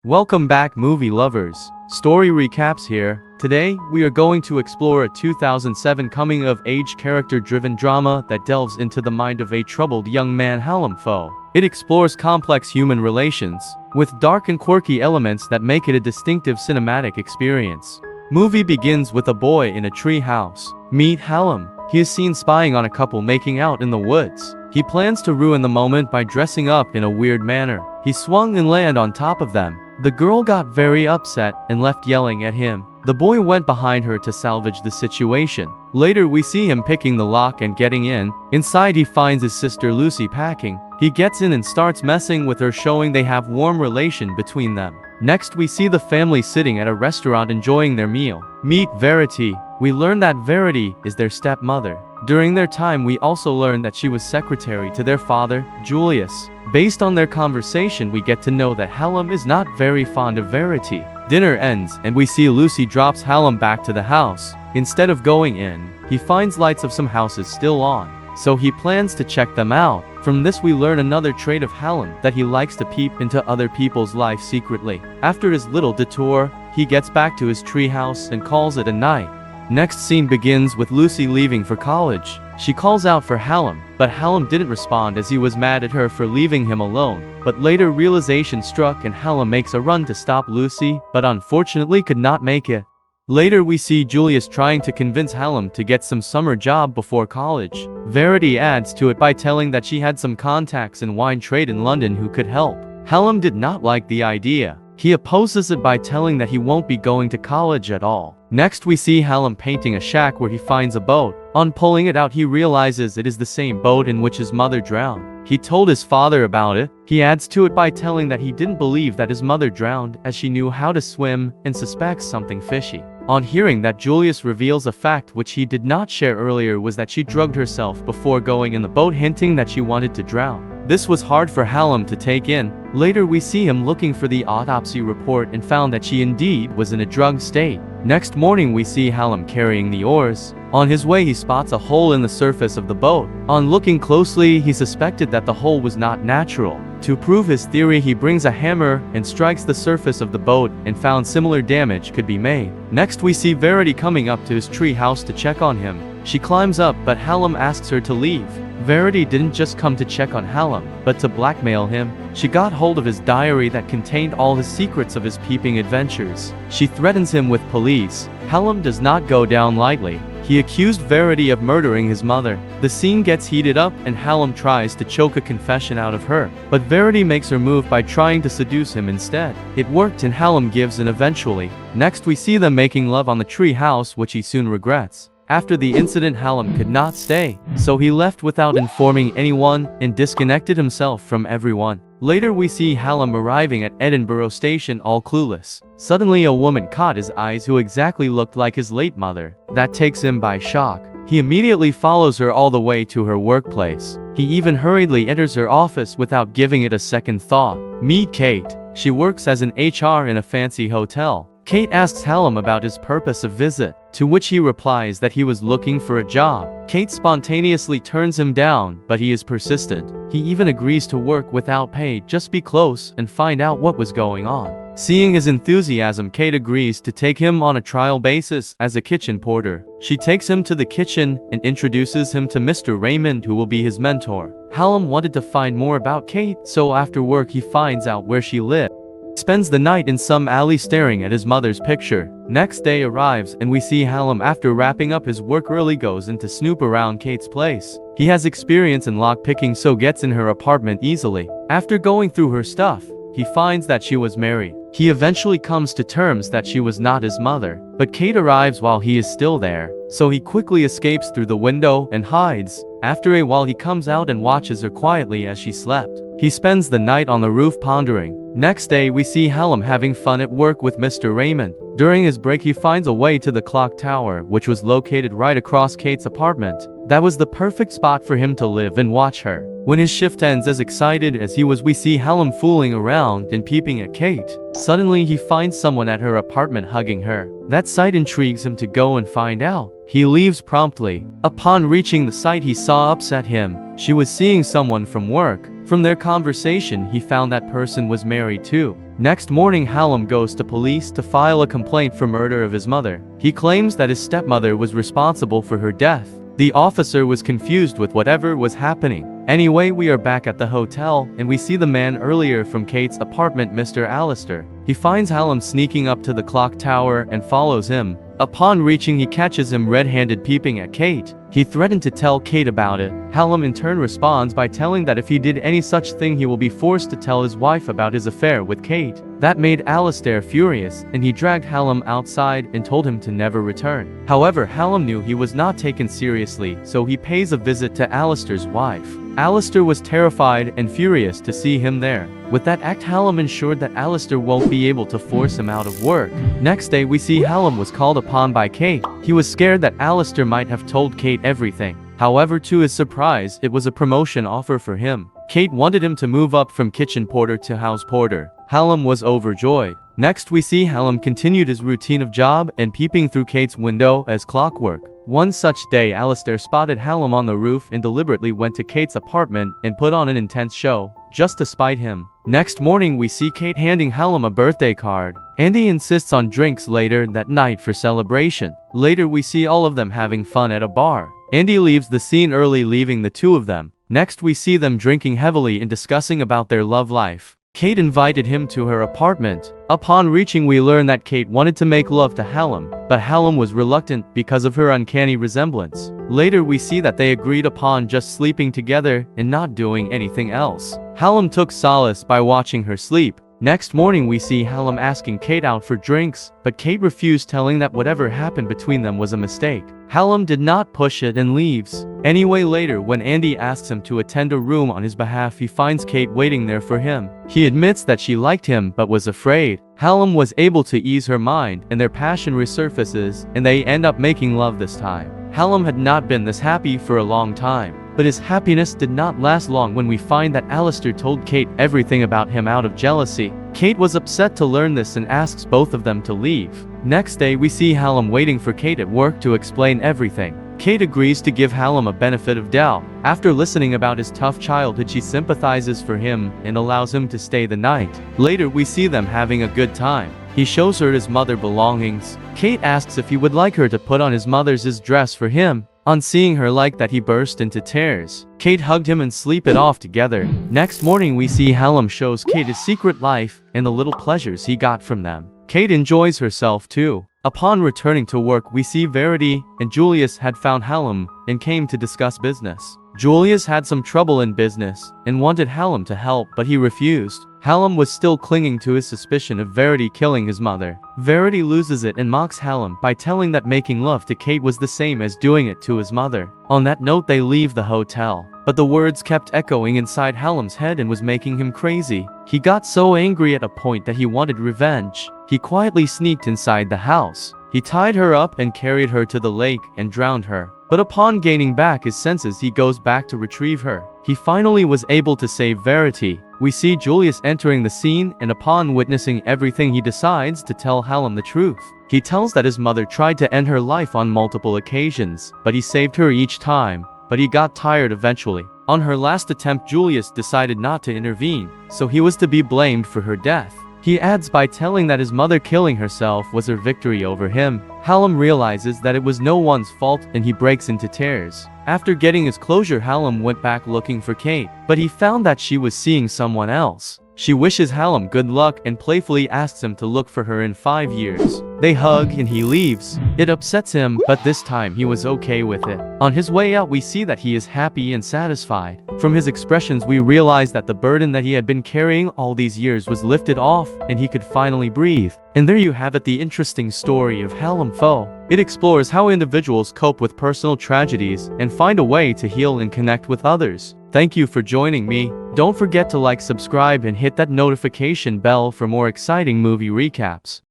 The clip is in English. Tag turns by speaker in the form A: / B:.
A: Welcome back, movie lovers. Story recaps here. Today, we are going to explore a 2007 coming-of-age character-driven drama that delves into the mind of a troubled young man, Hallam Foe. It explores complex human relations, with dark and quirky elements that make it a distinctive cinematic experience. Movie begins with a boy in a tree house. Meet Hallam. He is seen spying on a couple making out in the woods. He plans to ruin the moment by dressing up in a weird manner. He swung and landed on top of them. The girl got very upset and left yelling at him. The boy went behind her to salvage the situation. Later we see him picking the lock and getting in. Inside he finds his sister Lucy packing. He gets in and starts messing with her, showing they have warm relation between them. Next we see the family sitting at a restaurant enjoying their meal. Meet Verity. We learn that Verity is their stepmother. During their time we also learn that she was secretary to their father, Julius. Based on their conversation we get to know that Hallam is not very fond of Verity. Dinner ends and we see Lucy drops Hallam back to the house. Instead of going in, he finds lights of some houses still on, so he plans to check them out. From this we learn another trait of Hallam, that he likes to peep into other people's life secretly. After his little detour, he gets back to his treehouse and calls it a night. Next scene begins with Lucy leaving for college. She calls out for Hallam, but Hallam didn't respond as he was mad at her for leaving him alone. But later realization struck and Hallam makes a run to stop Lucy, but unfortunately could not make it. Later we see Julius trying to convince Hallam to get some summer job before college. Verity adds to it by telling that she had some contacts in wine trade in London who could help. Hallam did not like the idea. He opposes it by telling that he won't be going to college at all. Next we see Hallam painting a shack where he finds a boat. On pulling it out he realizes it is the same boat in which his mother drowned. He told his father about it. He adds to it by telling that he didn't believe that his mother drowned as she knew how to swim and suspects something fishy. On hearing that, Julius reveals a fact which he did not share earlier, was that she drugged herself before going in the boat, hinting that she wanted to drown. This was hard for Hallam to take in. Later we see him looking for the autopsy report and found that she indeed was in a drugged state. Next morning we see Hallam carrying the oars. On his way he spots a hole in the surface of the boat. On looking closely he suspected that the hole was not natural. To prove his theory he brings a hammer and strikes the surface of the boat and found similar damage could be made. Next we see Verity coming up to his tree house to check on him. She climbs up but Hallam asks her to leave. Verity didn't just come to check on Hallam, but to blackmail him. She got hold of his diary that contained all his secrets of his peeping adventures. She threatens him with police. Hallam does not go down lightly. He accused Verity of murdering his mother. The scene gets heated up and Hallam tries to choke a confession out of her, but Verity makes her move by trying to seduce him instead. It worked and Hallam gives in eventually. Next we see them making love on the tree house, which he soon regrets. After the incident Hallam could not stay, so he left without informing anyone and disconnected himself from everyone. Later we see Hallam arriving at Edinburgh station all clueless. Suddenly a woman caught his eyes who exactly looked like his late mother. That takes him by shock. He immediately follows her all the way to her workplace. He even hurriedly enters her office without giving it a second thought. Meet Kate. She works as an HR in a fancy hotel. Kate asks Hallam about his purpose of visit, to which he replies that he was looking for a job. Kate spontaneously turns him down, but he is persistent. He even agrees to work without pay, just be close and find out what was going on. Seeing his enthusiasm, Kate agrees to take him on a trial basis as a kitchen porter. She takes him to the kitchen and introduces him to Mr. Raymond, who will be his mentor. Hallam wanted to find more about Kate, so after work he finds out where she lived. Spends the night in some alley staring at his mother's picture. Next day arrives and we see Hallam, after wrapping up his work early, goes in to snoop around Kate's place. He has experience in lockpicking, so gets in her apartment easily. After going through her stuff, he finds that she was married. He eventually comes to terms that she was not his mother, but Kate arrives while he is still there, so he quickly escapes through the window and hides. After a while he comes out and watches her quietly as she slept. He spends the night on the roof pondering. Next day we see Hallam having fun at work with Mr. Raymond. During his break he finds a way to the clock tower, which was located right across Kate's apartment. That was the perfect spot for him to live and watch her. When his shift ends, as excited as he was, we see Hallam fooling around and peeping at Kate. Suddenly he finds someone at her apartment hugging her. That sight intrigues him to go and find out. He leaves promptly. Upon reaching the site he saw upset him. She was seeing someone from work. From their conversation, he found that person was married too. Next morning, Hallam goes to police to file a complaint for murder of his mother. He claims that his stepmother was responsible for her death. The officer was confused with whatever was happening. Anyway, we are back at the hotel, and we see the man earlier from Kate's apartment, Mr. Alistair. He finds Hallam sneaking up to the clock tower and follows him. Upon reaching, he catches him red-handed peeping at Kate. He threatened to tell Kate about it. Hallam in turn responds by telling that if he did any such thing, he will be forced to tell his wife about his affair with Kate. That made Alistair furious, and he dragged Hallam outside and told him to never return. However, Hallam knew he was not taken seriously, so he pays a visit to Alistair's wife. Alistair was terrified and furious to see him there. With that act, Hallam ensured that Alistair won't be able to force him out of work. Next day, we see Hallam was called upon by Kate. He was scared that Alistair might have told Kate everything. However, to his surprise, it was a promotion offer for him. Kate wanted him to move up from kitchen porter to house porter. Hallam was overjoyed. Next, we see Hallam continued his routine of job and peeping through Kate's window as clockwork. One such day, Alistair spotted Hallam on the roof and deliberately went to Kate's apartment and put on an intense show, just to spite him. Next morning, we see Kate handing Hallam a birthday card. Andy insists on drinks later that night for celebration. Later, we see all of them having fun at a bar. Andy leaves the scene early, leaving the two of them. Next, we see them drinking heavily and discussing about their love life. Kate invited him to her apartment. Upon reaching, we learn that Kate wanted to make love to Hallam, but Hallam was reluctant because of her uncanny resemblance. Later, we see that they agreed upon just sleeping together and not doing anything else. Hallam took solace by watching her sleep. Next morning, we see Hallam asking Kate out for drinks, but Kate refused, telling that whatever happened between them was a mistake. Hallam did not push it and leaves. Anyway, later, when Andy asks him to attend a room on his behalf, he finds Kate waiting there for him. He admits that she liked him but was afraid. Hallam was able to ease her mind, and their passion resurfaces, and they end up making love this time. Hallam had not been this happy for a long time. But his happiness did not last long when we find that Alistair told Kate everything about him out of jealousy. Kate was upset to learn this and asks both of them to leave. Next day, we see Hallam waiting for Kate at work to explain everything. Kate agrees to give Hallam a benefit of doubt. After listening about his tough childhood, she sympathizes for him and allows him to stay the night. Later, we see them having a good time. He shows her his mother's belongings. Kate asks if he would like her to put on his mother's dress for him. On seeing her like that, he burst into tears. Kate hugged him and sleep it off together. Next morning, we see Hallam shows Kate his secret life and the little pleasures he got from them. Kate enjoys herself too. Upon returning to work, we see Verity and Julius had found Hallam and came to discuss business. Julius had some trouble in business and wanted Hallam to help, but he refused. Hallam was still clinging to his suspicion of Verity killing his mother. Verity loses it and mocks Hallam by telling that making love to Kate was the same as doing it to his mother. On that note, they leave the hotel. But the words kept echoing inside Hallam's head and was making him crazy. He got so angry at a point that he wanted revenge. He quietly sneaked inside the house. He tied her up and carried her to the lake and drowned her. But upon gaining back his senses, he goes back to retrieve her. He finally was able to save Verity. We see Julius entering the scene, and upon witnessing everything, he decides to tell Hallam the truth. He tells that his mother tried to end her life on multiple occasions, but he saved her each time. But he got tired eventually. On her last attempt, Julius decided not to intervene, so he was to be blamed for her death. He adds by telling that his mother killing herself was her victory over him. Hallam realizes that it was no one's fault and he breaks into tears. After getting his closure, Hallam went back looking for Kate, but he found that she was seeing someone else. She wishes Hallam good luck and playfully asks him to look for her in 5 years. They hug and he leaves. It upsets him, but this time he was okay with it. On his way out, we see that he is happy and satisfied. From his expressions, we realize that the burden that he had been carrying all these years was lifted off and he could finally breathe. And there you have it, the interesting story of Hallam Foe. It explores how individuals cope with personal tragedies and find a way to heal and connect with others. Thank you for joining me. Don't forget to like, subscribe, and hit that notification bell for more exciting movie recaps.